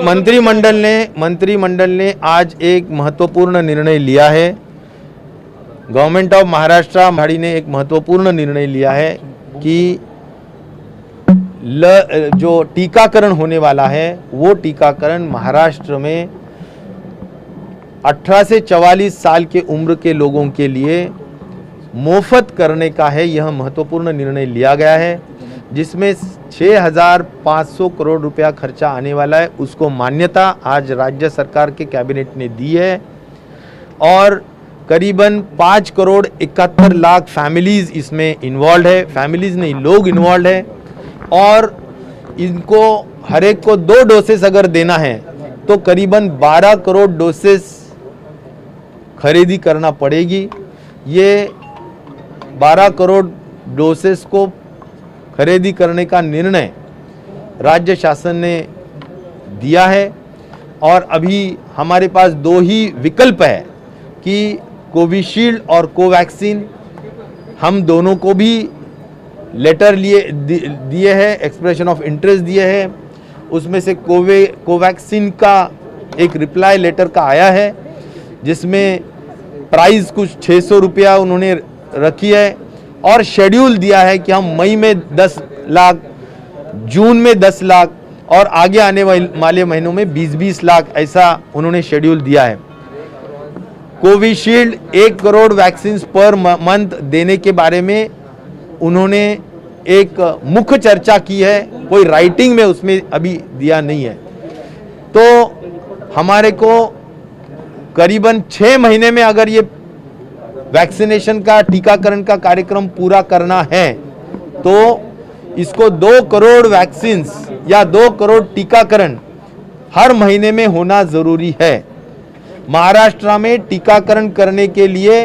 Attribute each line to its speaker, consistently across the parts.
Speaker 1: मंत्रिमंडल ने आज एक महत्वपूर्ण निर्णय लिया है। गवर्नमेंट ऑफ महाराष्ट्र ने एक महत्वपूर्ण निर्णय लिया है कि जो टीकाकरण होने वाला है वो टीकाकरण महाराष्ट्र में 18 से 44 साल के उम्र के लोगों के लिए मुफ्त करने का है। यह महत्वपूर्ण निर्णय लिया गया है, जिसमें 6,500 करोड़ रुपया खर्चा आने वाला है। उसको मान्यता आज राज्य सरकार के कैबिनेट ने दी है और करीबन 5 करोड़ 71 लाख फैमिलीज इसमें इन्वॉल्व है। फैमिलीज नहीं, लोग इन्वॉल्व है और इनको हर एक को 2 डोसेस अगर देना है तो करीबन 12 करोड़ डोसेस खरीदी करना पड़ेगी। ये 12 करोड़ डोसेस को खरीदी करने का निर्णय राज्य शासन ने दिया है और अभी हमारे पास 2 ही विकल्प है कि कोविशील्ड और कोवैक्सीन। हम दोनों को भी लेटर दिए हैं, एक्सप्रेशन ऑफ इंटरेस्ट दिए हैं। उसमें से कोवैक्सीन का एक रिप्लाई लेटर का आया है, जिसमें प्राइस कुछ 600 रुपया उन्होंने रखी है और शेड्यूल दिया है कि हम मई में 10 लाख, जून में 10 लाख और आगे आने वाले महीनों में 20-20 लाख, ऐसा उन्होंने शेड्यूल दिया है। Covishield 1 crore vaccine per month देने के बारे में उन्होंने एक मुख्य चर्चा की है, कोई राइटिंग में उसमें अभी दिया नहीं है। तो हमारे को करीबन 6 महीने में अगर ये वैक्सीनेशन का, टीकाकरण का कार्यक्रम पूरा करना है तो इसको 2 करोड़ वैक्सीन्स या 2 करोड़ टीकाकरण हर महीने में होना जरूरी है। महाराष्ट्र में टीकाकरण करने के लिए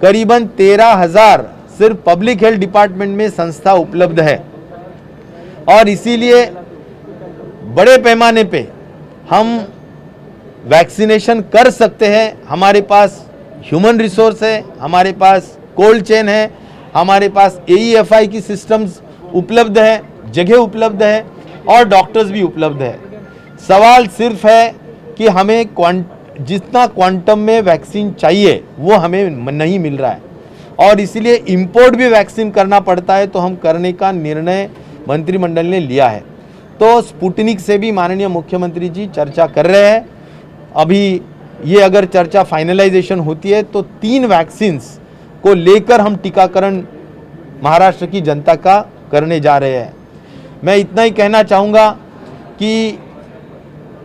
Speaker 1: करीबन 13,000 सिर्फ पब्लिक हेल्थ डिपार्टमेंट में संस्था उपलब्ध है और इसीलिए बड़े पैमाने पे हम वैक्सीनेशन कर सकते हैं। हमारे पास ह्यूमन रिसोर्स है, हमारे पास कोल्ड चेन है, हमारे पास AEFI की सिस्टम्स उपलब्ध है, जगह उपलब्ध है और डॉक्टर्स भी उपलब्ध है। सवाल सिर्फ है कि हमें जितना क्वांटम में वैक्सीन चाहिए वो हमें नहीं मिल रहा है और इसीलिए इंपोर्ट भी वैक्सीन करना पड़ता है। तो हम करने का निर्णय मंत्रिमंडल ने लिया है। तो स्पुतनिक से भी माननीय मुख्यमंत्री जी चर्चा कर रहे हैं। अभी ये अगर चर्चा फाइनलाइजेशन होती है तो 3 वैक्सीन्स को लेकर हम टीकाकरण महाराष्ट्र की जनता का करने जा रहे हैं। मैं इतना ही कहना चाहूँगा कि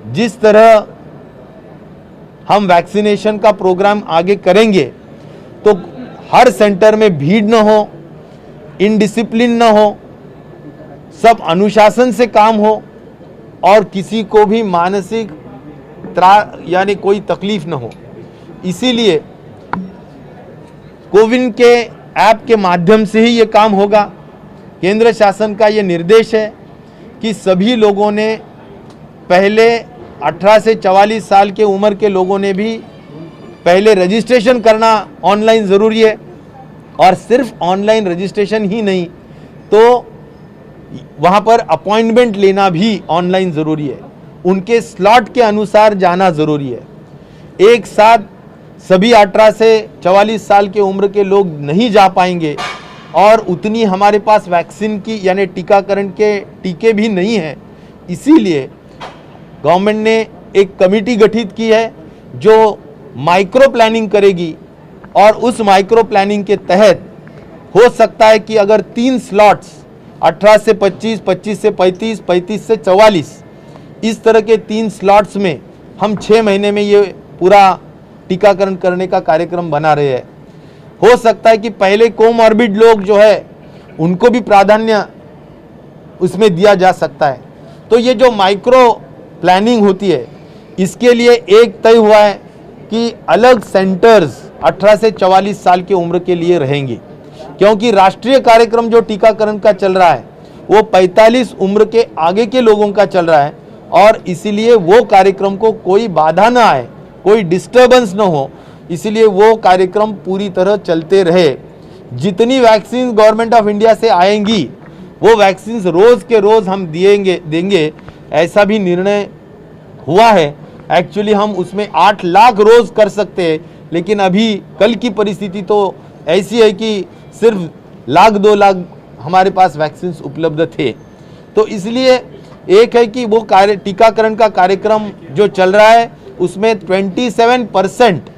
Speaker 1: जिस तरह हम वैक्सीनेशन का प्रोग्राम आगे करेंगे तो हर सेंटर में भीड़ न हो, इनडिसिप्लिन न हो, सब अनुशासन से काम हो और किसी को भी मानसिक यानी कोई तकलीफ न हो। इसीलिए कोविन के ऐप के माध्यम से ही ये काम होगा। केंद्र शासन का ये निर्देश है कि सभी लोगों ने पहले 18 से 44 साल के उम्र के लोगों ने भी पहले रजिस्ट्रेशन करना ऑनलाइन ज़रूरी है और सिर्फ ऑनलाइन रजिस्ट्रेशन ही नहीं तो वहाँ पर अपॉइंटमेंट लेना भी ऑनलाइन ज़रूरी है। उनके स्लॉट के अनुसार जाना ज़रूरी है। एक साथ सभी 18 से 44 साल के उम्र के लोग नहीं जा पाएंगे और उतनी हमारे पास वैक्सीन की यानी टीकाकरण के टीके भी नहीं हैं। इसीलिए गवर्नमेंट ने एक कमेटी गठित की है जो माइक्रो प्लानिंग करेगी और उस माइक्रो प्लानिंग के तहत हो सकता है कि अगर 3 स्लॉट्स 18 से 25, 25 से 35, 35 से 44 इस तरह के 3 स्लॉट्स में हम 6 महीने में ये पूरा टीकाकरण करने का कार्यक्रम बना रहे हैं। हो सकता है कि पहले कोमॉर्बिड लोग जो है उनको भी प्राधान्य उसमें दिया जा सकता है। तो ये जो माइक्रो प्लानिंग होती है इसके लिए एक तय हुआ है कि अलग सेंटर्स 18 से 44 साल की उम्र के लिए रहेंगे, क्योंकि राष्ट्रीय कार्यक्रम जो टीकाकरण का चल रहा है वो 45 उम्र के आगे के लोगों का चल रहा है और इसीलिए वो कार्यक्रम को कोई बाधा ना आए, कोई डिस्टर्बेंस ना हो, इसीलिए वो कार्यक्रम पूरी तरह चलते रहे। जितनी वैक्सीन गवर्नमेंट ऑफ इंडिया से आएंगी वो वैक्सीन रोज के रोज हम देंगे, ऐसा भी निर्णय हुआ है, एक्चुअली हम उसमें 8 लाख रोज कर सकते हैं, लेकिन अभी कल की परिस्थिति तो ऐसी है कि सिर्फ लाख 2 लाख हमारे पास वैक्सीन उपलब्ध थे। तो इसलिए एक है कि वो टीकाकरण का कार्यक्रम जो चल रहा है उसमें 27%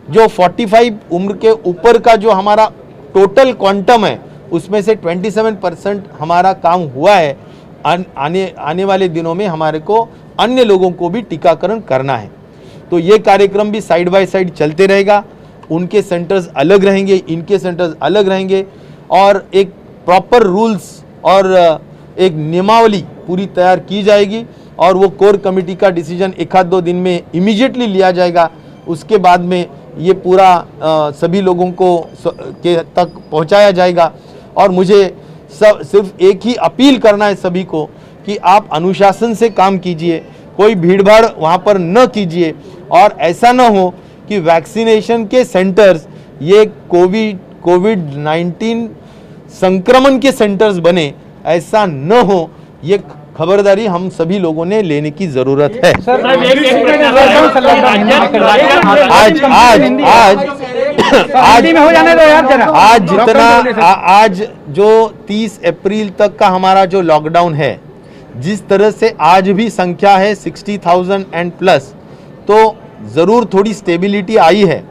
Speaker 1: जो 45 उम्र के ऊपर का जो हमारा टोटल क्वांटम है उसमें से 27% हमारा काम हुआ है। आने वाले दिनों में हमारे को अन्य लोगों को भी टीकाकरण करना है। तो ये कार्यक्रम भी साइड बाय साइड चलते रहेगा। उनके सेंटर्स अलग रहेंगे, इनके सेंटर्स अलग रहेंगे और एक प्रॉपर रूल्स और एक नियमावली पूरी तैयार की जाएगी और वो कोर कमेटी का डिसीजन 1-2 दिन में इमीडिएटली लिया जाएगा। उसके बाद में ये पूरा सभी लोगों को के तक पहुंचाया जाएगा। और मुझे सिर्फ एक ही अपील करना है सभी को कि आप अनुशासन से काम कीजिए, कोई भीड़भाड़ वहाँ पर न कीजिए और ऐसा न हो कि वैक्सीनेशन के सेंटर्स ये कोविड-19 संक्रमण के सेंटर्स बने, ऐसा न हो। ये खबरदारी हम सभी लोगों ने लेने की जरूरत है। आज जो 30 अप्रैल तक का हमारा जो लॉकडाउन है, जिस तरह से आज भी संख्या है 60,000 एंड प्लस, तो जरूर थोड़ी स्टेबिलिटी आई है।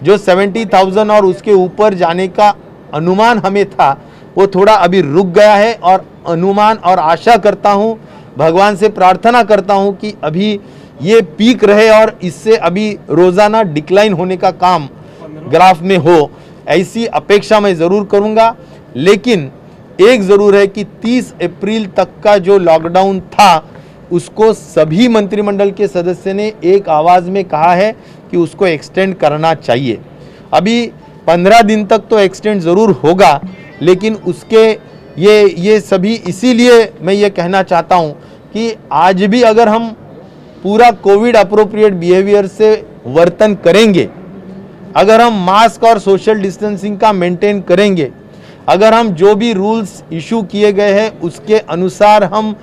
Speaker 1: जो 70,000 और उसके ऊपर जाने का अनुमान हमें था वो थोड़ा अभी रुक गया है और अनुमान और आशा करता हूं, भगवान से प्रार्थना करता हूं कि अभी ये पीक रहे और इससे अभी रोजाना डिक्लाइन होने का काम ग्राफ में हो, ऐसी अपेक्षा मैं जरूर करूंगा। लेकिन एक जरूर है कि 30 अप्रैल तक का जो लॉकडाउन था उसको सभी मंत्रिमंडल के सदस्य ने एक आवाज में कहा है कि उसको एक्सटेंड करना चाहिए। अभी 15 दिन तक तो एक्सटेंड जरूर होगा, लेकिन उसके ये सभी इसीलिए मैं ये कहना चाहता हूँ कि आज भी अगर हम पूरा कोविड अप्रोप्रिएट बिहेवियर से वर्तन करेंगे, अगर हम मास्क और सोशल डिस्टेंसिंग का मेंटेन करेंगे, अगर हम जो भी रूल्स इशू किए गए हैं उसके अनुसार हम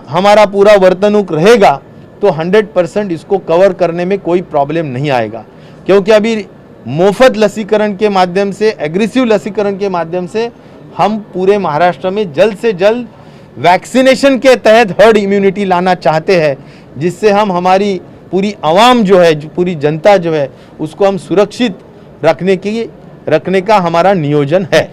Speaker 1: हमारा पूरा वर्तणूक रहेगा तो 100% इसको कवर करने में कोई प्रॉब्लम नहीं आएगा। क्योंकि अभी मुफ्त लसीकरण के माध्यम से, एग्रेसिव लसीकरण के माध्यम से हम पूरे महाराष्ट्र में जल्द से जल्द वैक्सीनेशन के तहत हर्ड इम्यूनिटी लाना चाहते हैं, जिससे हम हमारी पूरी आवाम जो है, पूरी जनता जो है, उसको हम सुरक्षित रखने का हमारा नियोजन है।